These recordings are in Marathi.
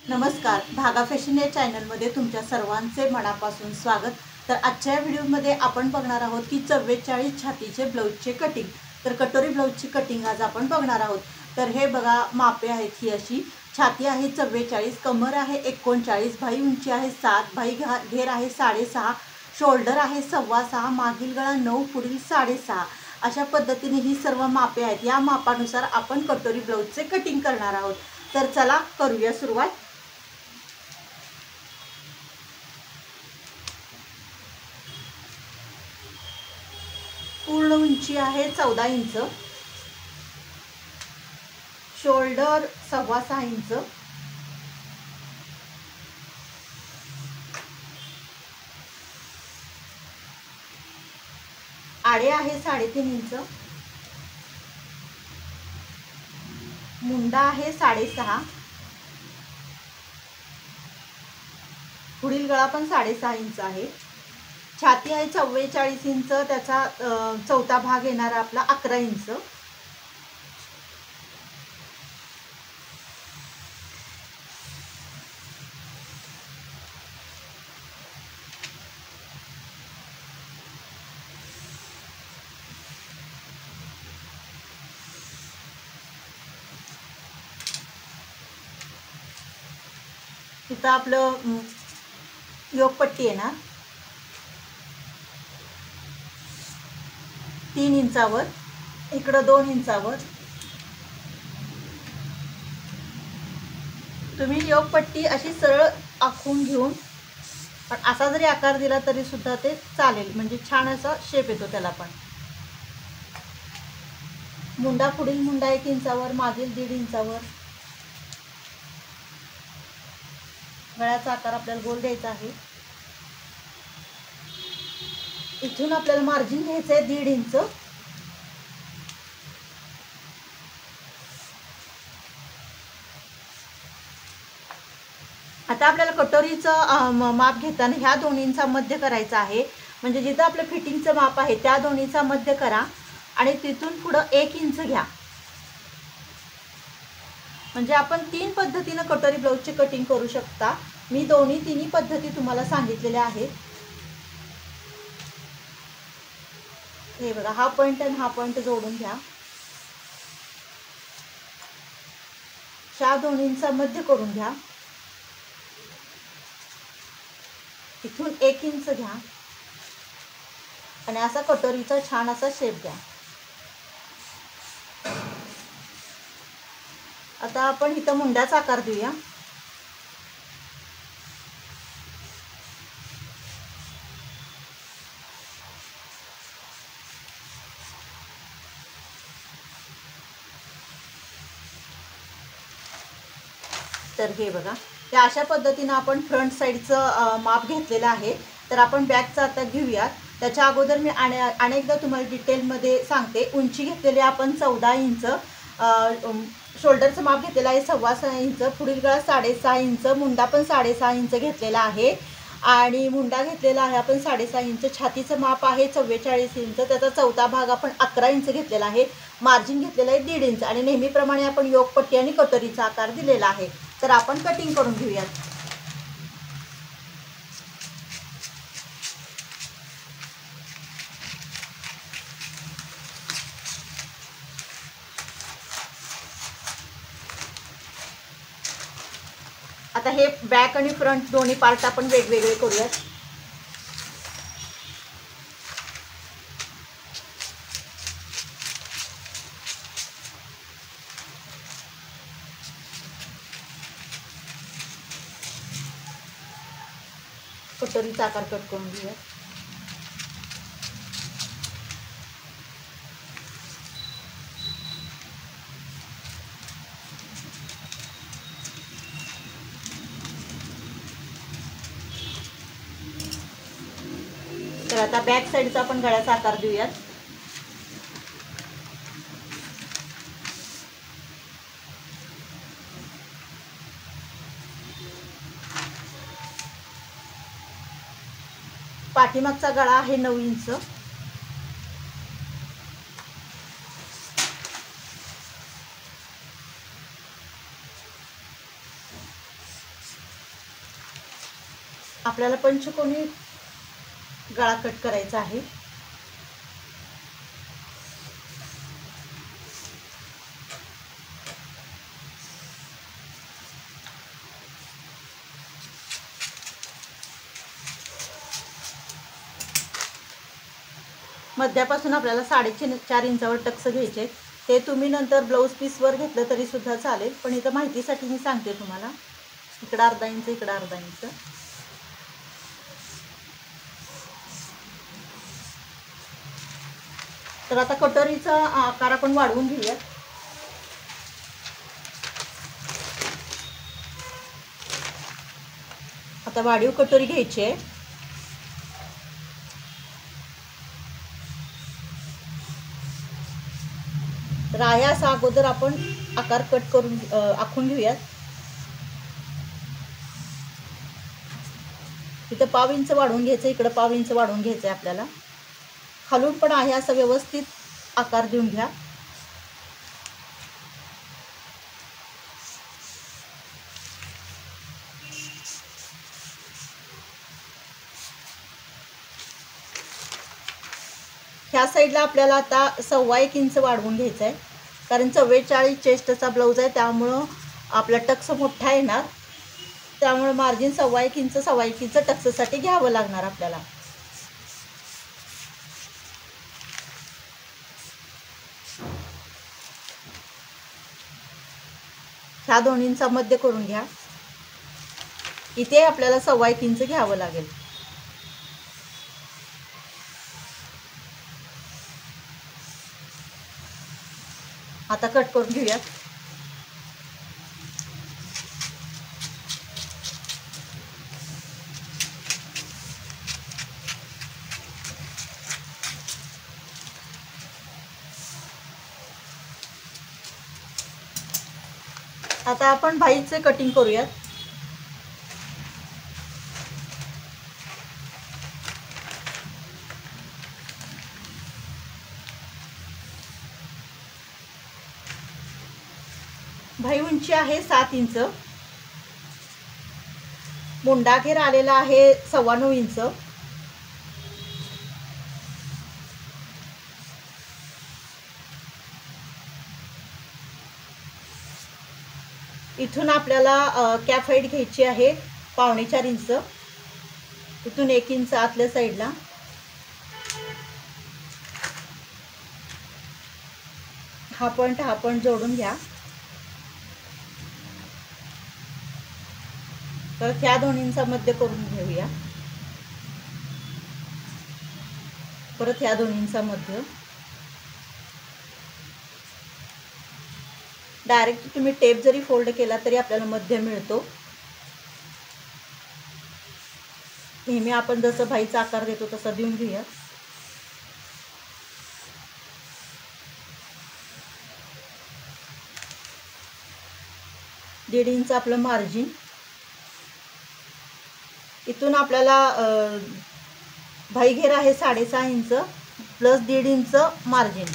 नमस्कार, धागा फॅशन या चॅनलमध्ये तुमच्या सर्वांचे मनापासून स्वागत। तर आजच्या व्हिडिओमध्ये आपण बघणार आहोत की 44 छातीचे ब्लाऊजचे कटिंग। तर कटोरी ब्लाऊजची कटिंग आज आपण बघणार आहोत। तर हे बघा, मापे आहेत ही अशी। छाती आहे 44, कमर आहे 39, भाई उंची आहे 7, भाई घेर आहे 6.5, शोल्डर आहे 6.25, मागील गळा 9, पुढील 6.5। अशा पद्धतीने ही सर्व मापे आहेत। या मापानुसार आपण कटोरी ब्लाऊजचे कटिंग करणार आहोत। तर चला करूया सुरुवात। पूर्ण उंची आहे 14 इंच, शोल्डर 6.25 इंच, आडे आहे 3.5 इंच, मुंडा आहे 6.5, पुढील गळा पण 6.5 इंच आहे। छाती आहे 44 इंच, त्याचा चौथा भाग येणार आपला 11 इंच। इथं आपलं योगपट्टी येणार 3 इंचावर, इकडं 2 इंचावर। तुम्ही योगपट्टी अशी सरळ आखून घेऊन पण असा जरी आकार दिला तरी सुद्धा ते चालेल, म्हणजे छान असा शेप येतो त्याला पण। मुंडा, पुढील मुंडा 1 इंचावर, मागील 1.5 इंचावर। गळ्याचा आकार आपल्याला गोल द्यायचा आहे। इथून आपल्याला मार्जिन घ्यायचं आहे 1.5 इंच। आता आपल्याला कटोरीचं माप घेताना ह्या दोन्हींचा मध्य करायचा आहे। म्हणजे जिथं आपलं फिटिंगचं माप आहे त्या दोन्हीचा मध्य करा आणि तिथून पुढं 1 इंच घ्या। म्हणजे आपण 3 पद्धतीने कटोरी ब्लाऊजची कटिंग करू शकता। मी तिन्ही पद्धती तुम्हाला सांगितलेल्या आहेत। हे बघा, हा पॉइंट आणि हा पॉइंट जोडून घ्या। ह्या दोन्हींचा मध्य करून घ्या। इथून 1 इंच घ्या आणि असा कटोरीचा छान असा शेप द्या। आता आपण इथं मुंड्याचा आकार देऊया। तर हे बघा, या अशा पद्धतीने आपण फ्रंट साईडचं माप घेतलेलं आहे। तर आपण बॅकचं आता घेऊयात। त्याच्या अगोदर मी अनेकदा तुम्हाला डिटेलमध्ये सांगते। उंची घेतलेली आपण 14 इंच, शोल्डरचं माप घेतलेलं आहे 6.25 इंच, पुढील गळा 6.5 इंच, मुंडा पण 6.5 इंच घेतलेला आहे आणि मुंडा घेतलेला आहे आपण 6.5 इंच। छातीचं माप आहे 44 इंच, त्याचा चौथा भाग आपण 11 इंच घेतलेला आहे। मार्जिन घेतलेलं आहे 1.5 इंच आणि नेहमीप्रमाणे आपण योगपट्टी आणि कटोरीचा आकार दिलेला आहे। तर आपण कटिंग करून घेऊयात। आता हे बॅक आणि फ्रंट दोन्ही पार्ट आपण वेगवेगळे करूयात। कटोरीचा आकार कट करून घेऊया। तर आता बॅक साईडचा आपण गळ्याचा आकार देऊयात। पाठीमागचा गळा आहे 9 इंच, आपल्याला पंचकोनी गळा कट करायचा आहे. मध्यापासून आपल्याला 4.5 इंचावर टक्स घ्यायचे. ते तुम्ही नंतर ब्लाऊज पीसवर घेतलं तरी सुद्धा चालेल, पण इथं माहितीसाठी मी सांगते तुम्हाला. इकडं अर्धा इंच, इकडं अर्धा इंच. तर आता कटोरीचा आकार आपण वाढवून घेऊयात. आता वाढीव कटोरी घ्यायची आहे. तर आहे असा अगोदर आपण आकार कट करून आखून घेऊयात. इथं 1/2 इंच वाढवून घ्यायचं, इकडं 1/2 इंच वाढवून घ्यायचं आहे आपल्याला. खालून पण आहे असं व्यवस्थित आकार देऊन घ्या. ह्या साईडला आपल्याला आता 1.25 इंच वाढवून घ्यायचं आहे, कारण 44 चेस्टचा ब्लाऊज आहे, त्यामुळं आपला टक्स मोठा येणार. त्यामुळे मार्जिन 1.25 इंच टक्ससाठी घ्यावं लागणार आपल्याला. ह्या दोन्हींचा मध्य करून घ्या. इथे आपल्याला 1.25 इंच घ्यावं लागेल. आता कट करून घेऊया. आता आपण भाईचे कटिंग करूयात. भाई उंची आहे 7 इंच. मुंडा घेर आलेला आहे 9.25 इंच. इथून आपल्याला कॅप हाईट घ्यायची आहे 4.25 इंच. इथून 1 इंच आतल्या साईडला. हा पॉईंट जोडून घ्या. तर ह्या दोन्हींचा मध्य करून घेऊया. परत ह्या दोन्हींचा मध्य. डायरेक्ट तुम्ही टेप जरी फोल्ड केला तरी आपल्याला मध्य मिळतो. नेहमी आपण जसं भाईचा आकार देतो तसा देऊन घेऊया. दीड इंच आपलं मार्जिन. इथून आपल्याला भाई घेर आहे 6.5 इंच प्लस 1.5 इंच मार्जिन.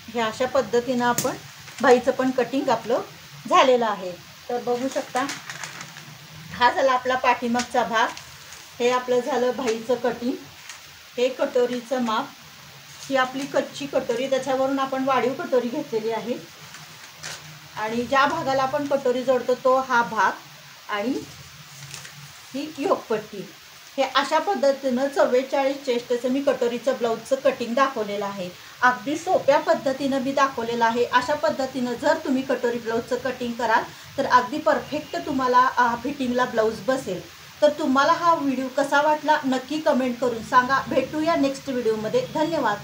हे अशा पद्धतीनं आपण भाईचं पण कटिंग आपलं झालेलं आहे. तर बघू शकता, हा झाला आपला पाठीमागचा भाग. हे आपलं झालं भाईचं कटिंग. हे कटोरीचं माप. ही आपली कच्ची कटोरी, त्याच्यावरून आपण वाढीव कटोरी घेतलेली आहे. आणि ज्या भागाला आपण कटोरी जोडतो तो हा भाग आणि ही योकपट्टी. हे अशा पद्धतीनं 44 चेस्टचं मी कटोरीचं ब्लाऊजचं कटिंग दाखवलेलं आहे. अगदी सोप्या पद्धतीनं मी दाखवलेलं आहे. अशा पद्धतीनं जर तुम्ही कटोरी ब्लाऊजचं कटिंग कराल तर अगदी परफेक्ट तुम्हाला फिटिंगला ब्लाऊज बसेल. तर तुम्हाला हा व्हिडिओ कसा वाटला नक्की कमेंट करून सांगा. भेटूया नेक्स्ट व्हिडिओमध्ये. धन्यवाद.